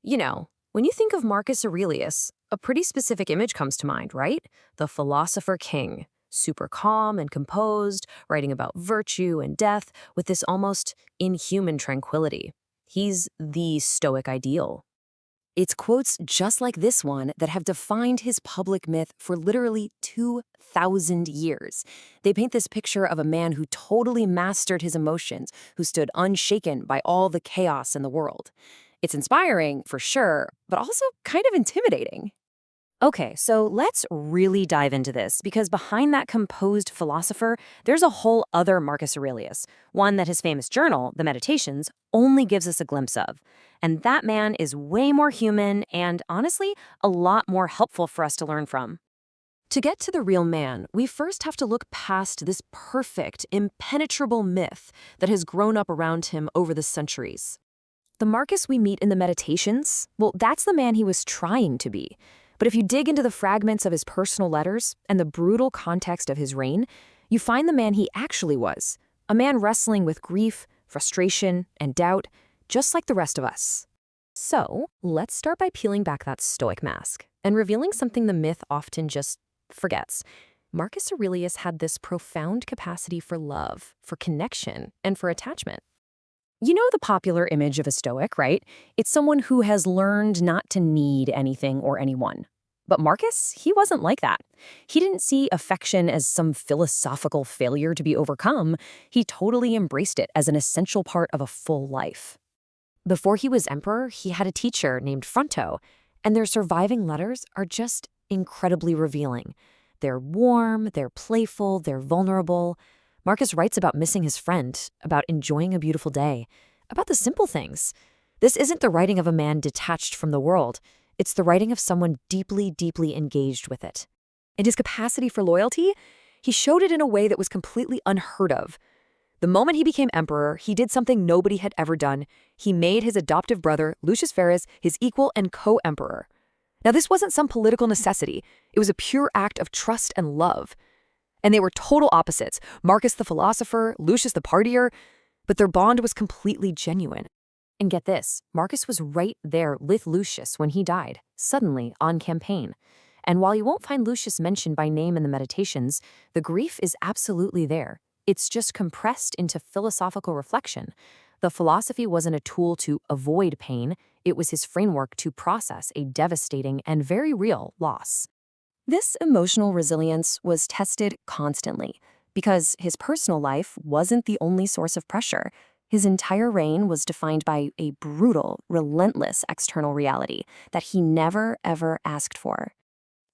When you think of Marcus Aurelius, a pretty specific image comes to mind, right? The philosopher-king, super calm and composed, writing about virtue and death with this almost inhuman tranquility. He's the Stoic ideal. It's quotes just like this one that have defined his public myth for literally 2,000 years. They paint this picture of a man who totally mastered his emotions, who stood unshaken by all the chaos in the world. It's inspiring, for sure, but also kind of intimidating. Okay, so let's really dive into this, because behind that composed philosopher, there's a whole other Marcus Aurelius, one that his famous journal, the Meditations, only gives us a glimpse of. And that man is way more human and, honestly, a lot more helpful for us to learn from. To get to the real man, we first have to look past this perfect, impenetrable myth that has grown up around him over the centuries. The Marcus we meet in the Meditations, well, that's the man he was trying to be. But if you dig into the fragments of his personal letters and the brutal context of his reign, you find the man he actually was, a man wrestling with grief, frustration, and doubt, just like the rest of us. So, let's start by peeling back that Stoic mask and revealing something the myth often just forgets. Marcus Aurelius had this profound capacity for love, for connection, and for attachment. You know the popular image of a Stoic, right? It's someone who has learned not to need anything or anyone. But Marcus, he wasn't like that. He didn't see affection as some philosophical failure to be overcome. He totally embraced it as an essential part of a full life. Before he was emperor, he had a teacher named Fronto, and their surviving letters are just incredibly revealing. They're warm, they're playful, they're vulnerable. Marcus writes about missing his friend, about enjoying a beautiful day, about the simple things. This isn't the writing of a man detached from the world. It's the writing of someone deeply, deeply engaged with it. And his capacity for loyalty? He showed it in a way that was completely unheard of. The moment he became emperor, he did something nobody had ever done. He made his adoptive brother, Lucius Verus, his equal and co-emperor. Now, this wasn't some political necessity. It was a pure act of trust and love. And they were total opposites, Marcus the philosopher, Lucius the partier, but their bond was completely genuine. And get this, Marcus was right there with Lucius when he died, suddenly on campaign. And while you won't find Lucius mentioned by name in the Meditations, the grief is absolutely there. It's just compressed into philosophical reflection. The philosophy wasn't a tool to avoid pain, it was his framework to process a devastating and very real loss. This emotional resilience was tested constantly because his personal life wasn't the only source of pressure. His entire reign was defined by a brutal, relentless external reality that he never, ever asked for.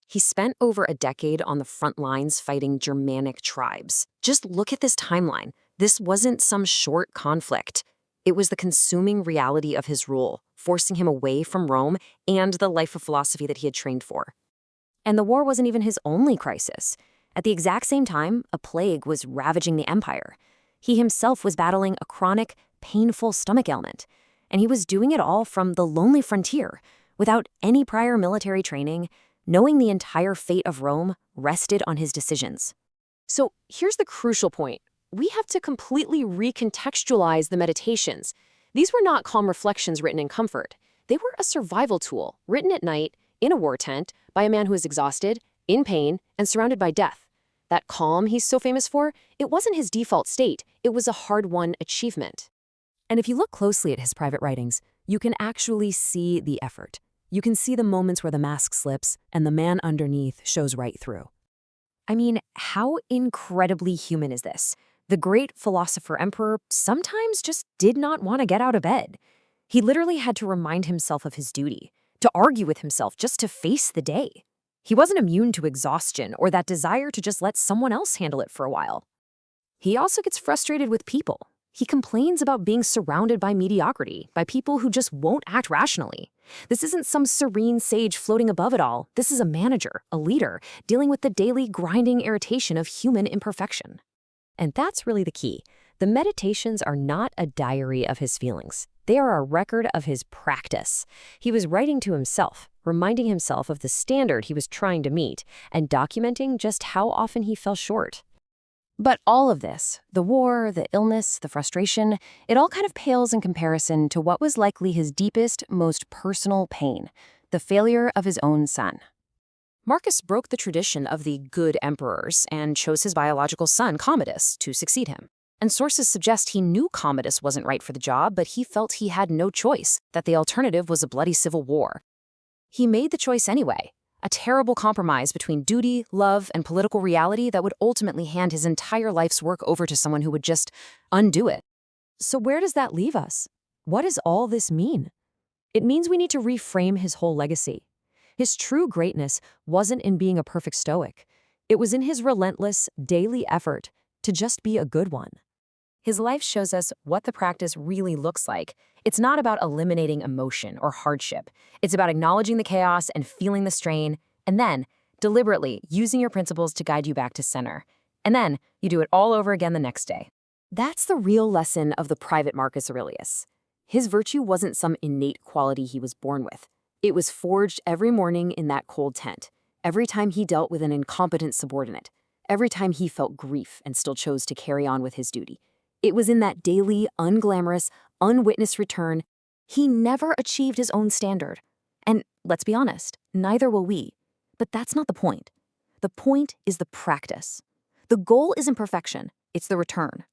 He spent over a decade on the front lines fighting Germanic tribes. Just look at this timeline. This wasn't some short conflict. It was the consuming reality of his rule, forcing him away from Rome and the life of philosophy that he had trained for. And the war wasn't even his only crisis. At the exact same time, a plague was ravaging the empire. He himself was battling a chronic, painful stomach ailment, and he was doing it all from the lonely frontier, without any prior military training, knowing the entire fate of Rome rested on his decisions. So here's the crucial point. We have to completely recontextualize the Meditations. These were not calm reflections written in comfort. They were a survival tool, written at night, in a war tent, by a man who is exhausted, in pain, and surrounded by death. That calm he's so famous for, it wasn't his default state, it was a hard-won achievement. And if you look closely at his private writings, you can actually see the effort. You can see the moments where the mask slips and the man underneath shows right through. I mean, how incredibly human is this? The great philosopher-emperor sometimes just did not want to get out of bed. He literally had to remind himself of his duty, to argue with himself just to face the day. He wasn't immune to exhaustion or that desire to just let someone else handle it for a while. He also gets frustrated with people. He complains about being surrounded by mediocrity, by people who just won't act rationally. This isn't some serene sage floating above it all. This is a manager, a leader, dealing with the daily grinding irritation of human imperfection. And that's really the key. The Meditations are not a diary of his feelings. They are a record of his practice. He was writing to himself, reminding himself of the standard he was trying to meet, and documenting just how often he fell short. But all of this, the war, the illness, the frustration, it all kind of pales in comparison to what was likely his deepest, most personal pain, the failure of his own son. Marcus broke the tradition of the good emperors and chose his biological son, Commodus, to succeed him. And sources suggest he knew Commodus wasn't right for the job, but he felt he had no choice, that the alternative was a bloody civil war. He made the choice anyway, a terrible compromise between duty, love, and political reality that would ultimately hand his entire life's work over to someone who would just undo it. So where does that leave us? What does all this mean? It means we need to reframe his whole legacy. His true greatness wasn't in being a perfect stoic. It was in his relentless, daily effort to just be a good one. His life shows us what the practice really looks like. It's not about eliminating emotion or hardship. It's about acknowledging the chaos and feeling the strain, and then deliberately using your principles to guide you back to center. And then you do it all over again the next day. That's the real lesson of the private Marcus Aurelius. His virtue wasn't some innate quality he was born with. It was forged every morning in that cold tent, every time he dealt with an incompetent subordinate, every time he felt grief and still chose to carry on with his duty. It was in that daily, unglamorous, unwitnessed return. He never achieved his own standard. And let's be honest, neither will we. But that's not the point. The point is the practice. The goal isn't perfection, it's the return.